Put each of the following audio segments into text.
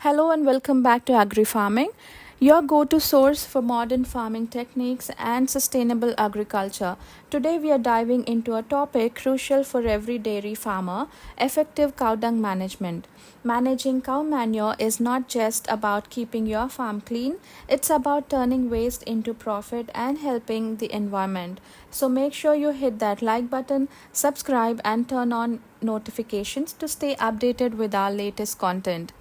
Hello and welcome back to Agri Farming, your go-to source for modern farming techniques and sustainable agriculture. Today we are diving into a topic crucial for every dairy farmer: effective cow dung management. Managing cow manure is not just about keeping your farm clean, it's about turning waste into profit and helping the environment. So make sure you hit that like button, subscribe and turn on notifications to stay updated with our latest content.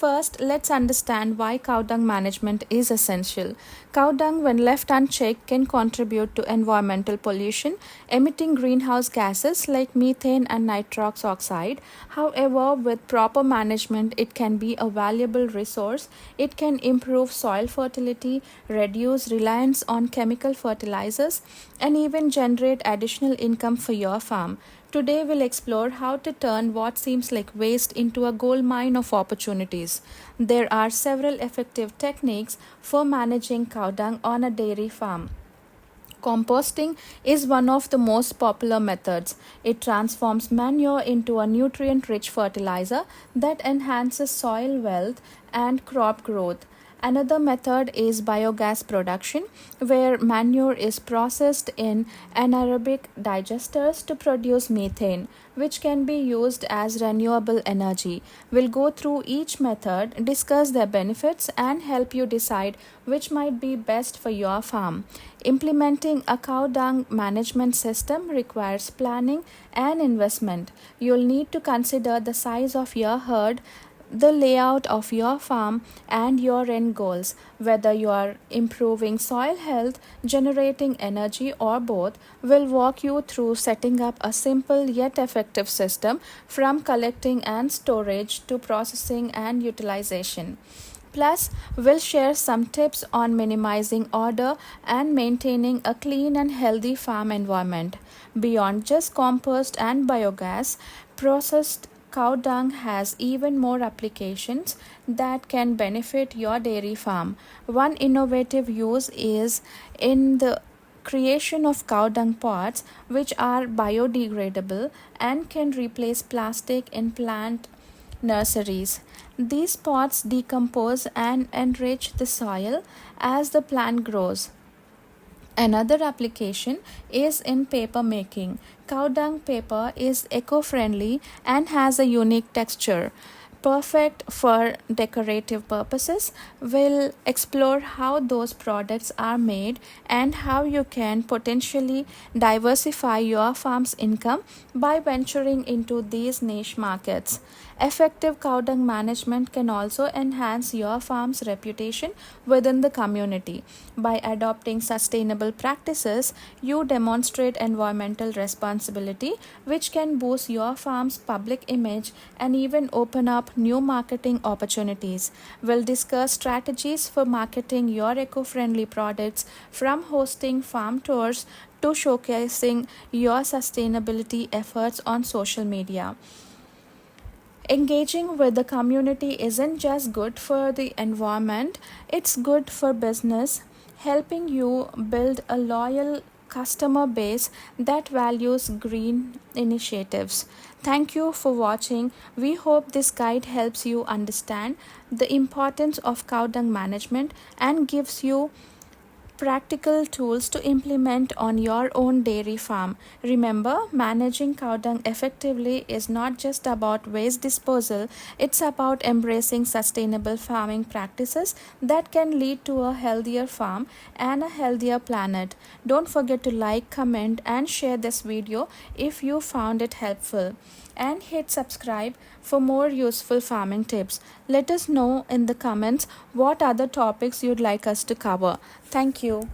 First, let's understand why cow dung management is essential. Cow dung, when left unchecked, can contribute to environmental pollution, emitting greenhouse gases like methane and nitrous oxide. However, with proper management, it can be a valuable resource. It can improve soil fertility, reduce reliance on chemical fertilizers, and even generate additional income for your farm. Today, we'll explore how to turn what seems like waste into a gold mine of opportunities. There are several effective techniques for managing cow dung on a dairy farm. Composting is one of the most popular methods. It transforms manure into a nutrient rich fertilizer that enhances soil wealth and crop growth. Another method is biogas production, where manure is processed in anaerobic digesters to produce methane, which can be used as renewable energy. We'll go through each method, discuss their benefits, and help you decide which might be best for your farm. Implementing a cow dung management system requires planning and investment. You'll need to consider the size of your herd, the layout of your farm, and your end goals. Whether you are improving soil health, generating energy, or both, will walk you through setting up a simple yet effective system, from collecting and storage to processing and utilization. Plus, we'll share some tips on minimizing odor and maintaining a clean and healthy farm environment. Beyond just compost and biogas, processed cow dung has even more applications that can benefit your dairy farm. One innovative use is in the creation of cow dung pots, which are biodegradable and can replace plastic in plant nurseries. These pots decompose and enrich the soil as the plant grows. Another application is in paper making. Cow dung paper is eco-friendly and has a unique texture, perfect for decorative purposes. We'll explore how those products are made and how you can potentially diversify your farm's income by venturing into these niche markets. Effective cow dung management can also enhance your farm's reputation within the community. By adopting sustainable practices, you demonstrate environmental responsibility, which can boost your farm's public image and even open up new marketing opportunities. We'll discuss strategies for marketing your eco-friendly products, from hosting farm tours to showcasing your sustainability efforts on social media. Engaging with the community isn't just good for the environment, it's good for business, helping you build a loyal customer base that values green initiatives. Thank you for watching. We hope this guide helps you understand the importance of cow dung management and gives you practical tools to implement on your own dairy farm. Remember, managing cow dung effectively is not just about waste disposal, it's about embracing sustainable farming practices that can lead to a healthier farm and a healthier planet. Don't forget to like, comment, and share this video if you found it helpful. And hit subscribe for more useful farming tips. Let us know in the comments what other topics you'd like us to cover. Thank you.